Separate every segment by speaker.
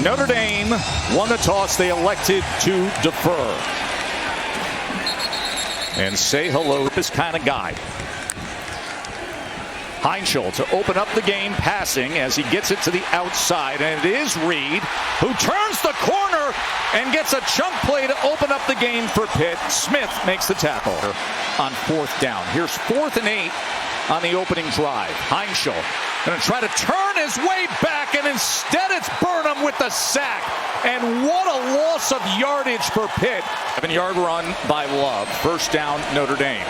Speaker 1: Notre Dame won the toss. They elected to defer. And say hello to this kind of guy. Heintschel to open up the game passing as he gets it to the outside. And it is Reed who turns the corner and gets a chunk play to open up the game for Pitt. Smith makes the tackle on 4th down. Here's 4th and 8 on the opening drive. Heintschel going to try to turn his way back, and instead it's Burnham with the sack. And what a loss of yardage for Pitt. 7-yard run by Love. 1st down, Notre Dame.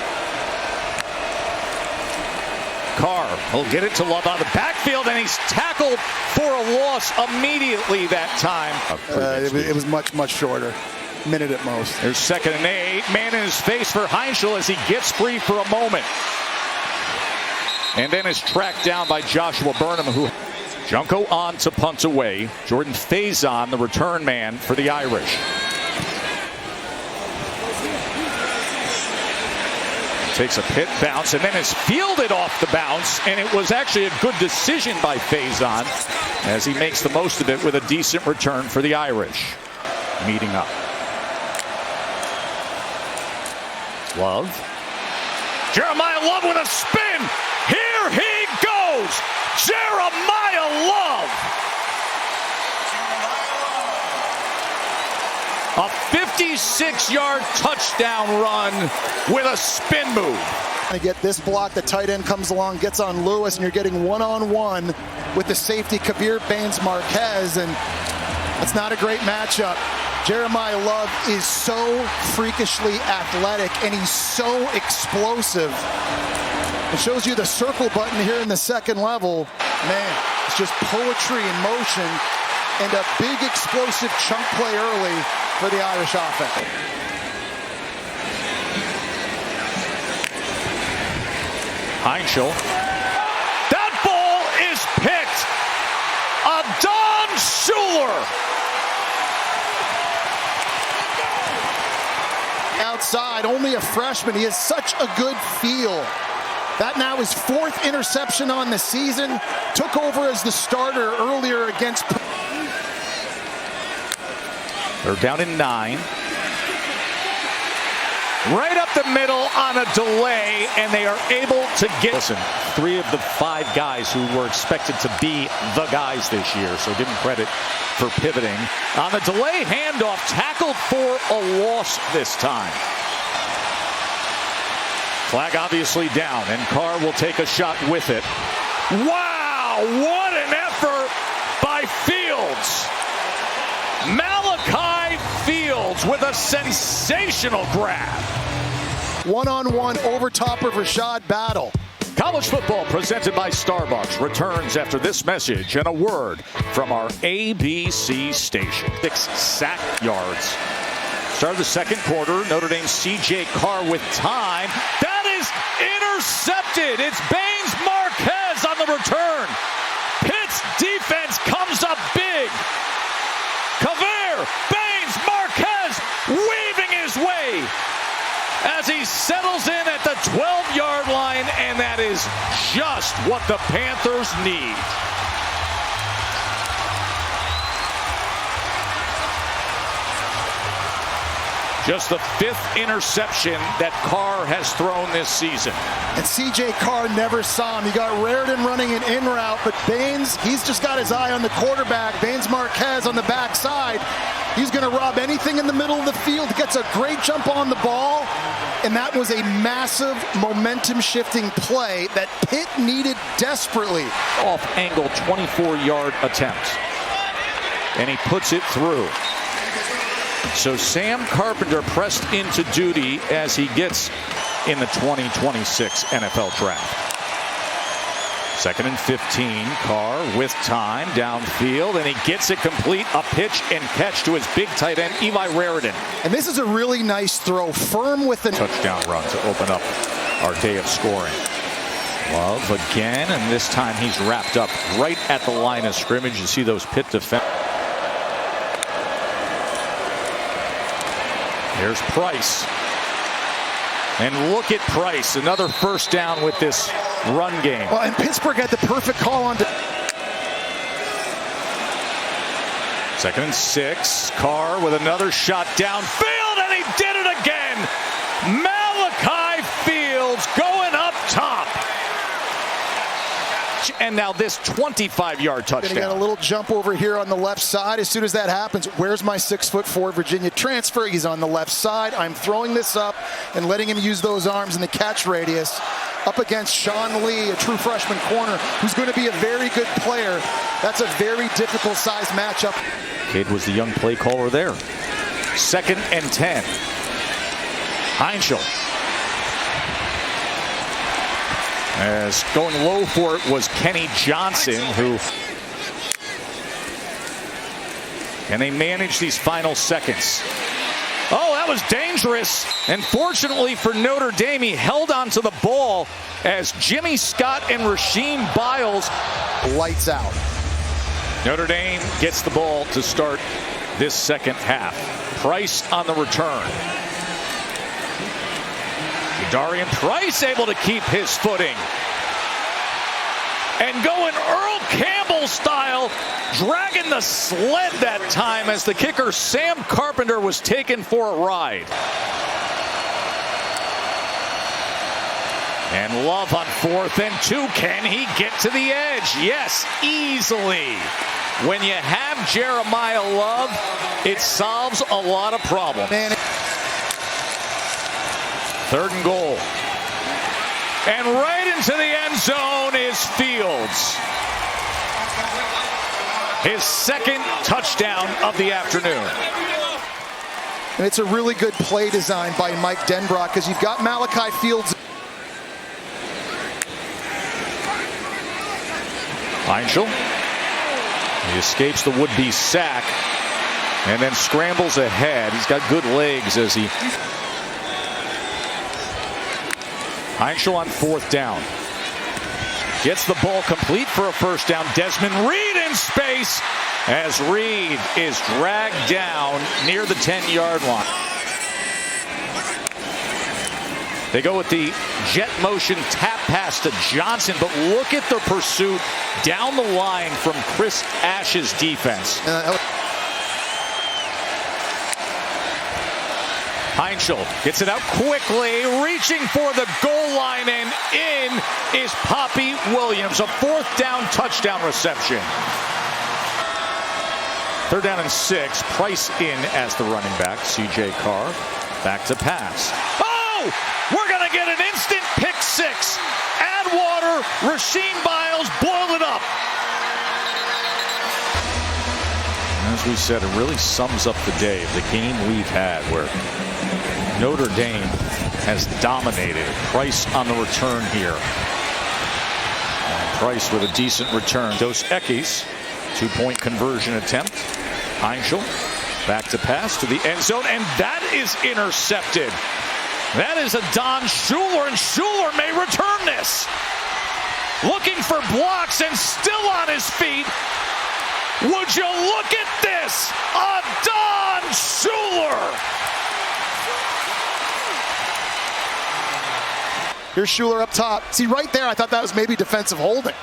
Speaker 1: Carr will get it to Love out of the backfield, and he's tackled for a loss immediately that time.
Speaker 2: It was much shorter. Minute at most.
Speaker 1: There's 2nd and 8. Man in his face for Heintschel as he gets free for a moment. And then is tracked down by Joshua Burnham, who Junko on to punt away. Jordan Faison, the return man for the Irish. Takes a Pitt bounce and then is fielded off the bounce, and it was actually a good decision by Faison as he makes the most of it with a decent return for the Irish. Meeting up. Love. Jeremiah Love with a spin. Here he goes. Jeremiah Love. A 56-yard touchdown run with a spin move.
Speaker 2: To get this block, the tight end comes along, gets on Lewis, and you're getting one-on-one with the safety Kabir Baines-Marquez, and that's not a great matchup. Jeremiah Love is so freakishly athletic, and he's so explosive. It shows you the circle button here in the 2nd level. Man, it's just poetry in motion, and a big explosive chunk play early for the Irish offense.
Speaker 1: Heintschel. That ball is picked. Adon Schuler.
Speaker 2: Outside, only a freshman. He has such a good feel. That now is 4th interception on the season. Took over as the starter earlier against.
Speaker 1: They're down in 9. Right up the middle on a delay, and they are able to get. Listen, 3 of the 5 guys who were expected to be the guys this year, so give them credit for pivoting. On the delay handoff, tackled for a loss this time. Flag obviously down, and Carr will take a shot with it. Wow, what an effort by Fields. Malachi Fields with a sensational grab.
Speaker 2: One-on-one over top of Rashad Battle.
Speaker 1: College football presented by Starbucks returns after this message and a word from our ABC station. 6 sack yards. Start of the 2nd quarter. Notre Dame's C.J. Carr with time. That is intercepted. It's Baines-Marquez on the return. Pitt's defense comes up big. Kabir Baines-Marquez weaving his way as he settles in at the 12-yard line, and that is just what the Panthers need. Just the 5th interception that Carr has thrown this season.
Speaker 2: And C.J. Carr never saw him. You got Raridan running an in route, but Baines, he's just got his eye on the quarterback. Baines-Marquez on the backside. He's going to rob anything in the middle of the field. Gets a great jump on the ball. And that was a massive momentum-shifting play that Pitt needed desperately.
Speaker 1: Off-angle 24-yard attempt. And he puts it through. So Sam Carpenter pressed into duty as he gets in the 2026 NFL Draft. 2nd and 15. Carr with time downfield, and he gets it complete. A pitch and catch to his big tight end, Eli Raridan.
Speaker 2: And this is a really nice throw. Firm with the
Speaker 1: touchdown run to open up our day of scoring. Love again, and this time he's wrapped up right at the line of scrimmage. You see those Pitt defenders. Here's Price. And look at Price, another 1st down with this run game.
Speaker 2: Well, and Pittsburgh had the perfect call on.
Speaker 1: 2nd and 6. Carr with another shot downfield, and he did it again. Malachi Fields going up top. And now this 25-yard touchdown.
Speaker 2: Gonna get a little jump over here on the left side. As soon as that happens, where's my 6'4" Virginia transfer? He's on the left side. I'm throwing this up and letting him use those arms in the catch radius up against Sean Lee, a true freshman corner, who's going to be a very good player. That's a very difficult size matchup.
Speaker 1: Cade was the young play caller there. 2nd and 10. Heintschel. As going low for it was Kenny Johnson, who can they manage these final seconds? Oh, that was dangerous. And fortunately for Notre Dame, he held onto the ball as Jimmy Scott and Rasheem Biles.
Speaker 2: Lights out.
Speaker 1: Notre Dame gets the ball to start this second half. Price on the return. Darian Price able to keep his footing. And going Earl Campbell style, dragging the sled that time as the kicker Sam Carpenter was taken for a ride. And Love on 4th and 2. Can he get to the edge? Yes, easily. When you have Jeremiah Love, it solves a lot of problems. 3rd and goal. And right into the end zone is Fields. His 2nd touchdown of the afternoon.
Speaker 2: And it's a really good play design by Mike Denbrock because you've got Malachi Fields.
Speaker 1: Heintschel. He escapes the would-be sack and then scrambles ahead. He's got good legs as he... Heintschel on 4th down. Gets the ball complete for a 1st down. Desmond Reed in space as Reed is dragged down near the 10-yard line. They go with the jet motion tap pass to Johnson, but look at the pursuit down the line from Chris Ash's defense. Heintschel gets it out quickly, reaching for the goal line, and in is Poppy Williams. A 4th down touchdown reception. 3rd down and 6. Price in as the running back. C.J. Carr back to pass. Oh! We're going to get an instant pick 6. Add water. Rasheem Biles boil it up. As we said, it really sums up the day of the game we've had where Notre Dame has dominated. Price on the return here. And Price with a decent return. Dos Equis, 2-point conversion attempt. Heintschel back to pass to the end zone, and that is intercepted. That is a Don Schuler, and Schuler may return this. Looking for blocks and still on his feet. Would you look at this? A Don Schuler.
Speaker 2: Here's Schuler up top. See, right there, I thought that was maybe defensive holding.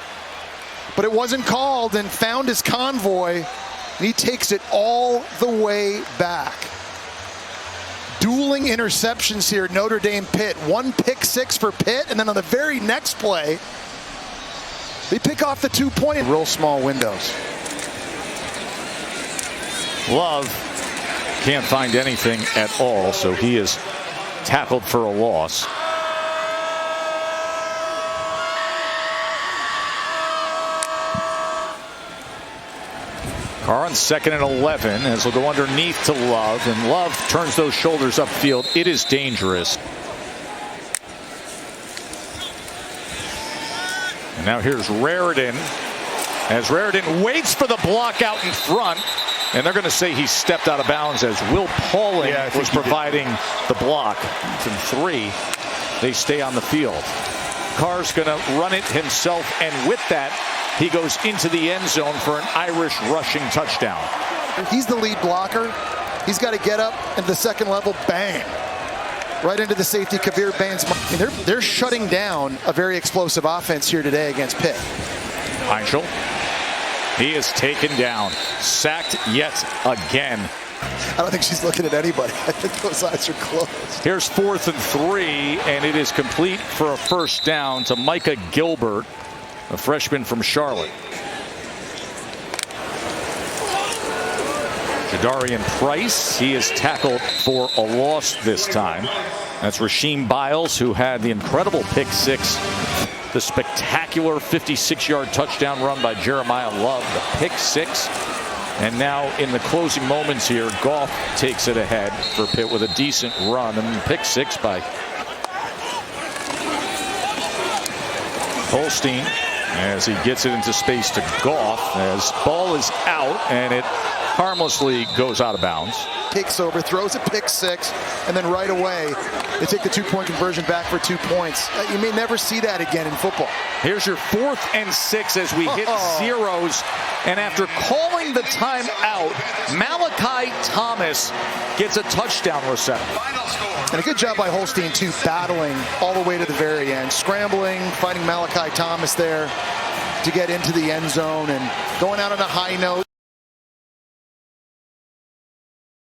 Speaker 2: But it wasn't called, and found his convoy, and he takes it all the way back. Dueling interceptions here, Notre Dame Pitt. 1 pick 6 for Pitt, and then on the very next play, they pick off the 2-point. Real small windows.
Speaker 1: Love can't find anything at all, so he is tackled for a loss. Carr on 2nd and 11 as he'll go underneath to Love, and Love turns those shoulders upfield. It is dangerous. And now here's Raridan as Raridan waits for the block out in front, and they're going to say he stepped out of bounds as Will Pauling was providing the block. From 3, they stay on the field. Carr's going to run it himself, and with that, he goes into the end zone for an Irish rushing touchdown.
Speaker 2: He's the lead blocker. He's got to get up at the second level, bang, right into the safety, Kabir Baines. They're shutting down a very explosive offense here today against Pitt.
Speaker 1: Heintschel, he is taken down. sacked yet again.
Speaker 2: I don't think she's looking at anybody. I think those eyes are closed.
Speaker 1: Here's 4th and 3, and it is complete for a first down to Micah Gilbert, a freshman from Charlotte. Jadarian Price, he is tackled for a loss this time. That's Rasheem Biles, who had the incredible pick six, the spectacular 56-yard touchdown run by Jeremiah Love, the pick six. And now in the closing moments here, Goff takes it ahead for Pitt with a decent run, and pick six by Holstein as he gets it into space to Goff as ball is out and it harmlessly goes out of bounds.
Speaker 2: Takes over, throws a pick six, and then right away they take the 2-point conversion back for 2 points. You may never see that again in football.
Speaker 1: Here's your 4th and 6 as we hit zeros, and after calling the timeout, Malachi Thomas gets a touchdown reception.
Speaker 2: And a good job by Holstein too, battling all the way to the very end, scrambling, finding Malachi Thomas there to get into the end zone and going out on a high note.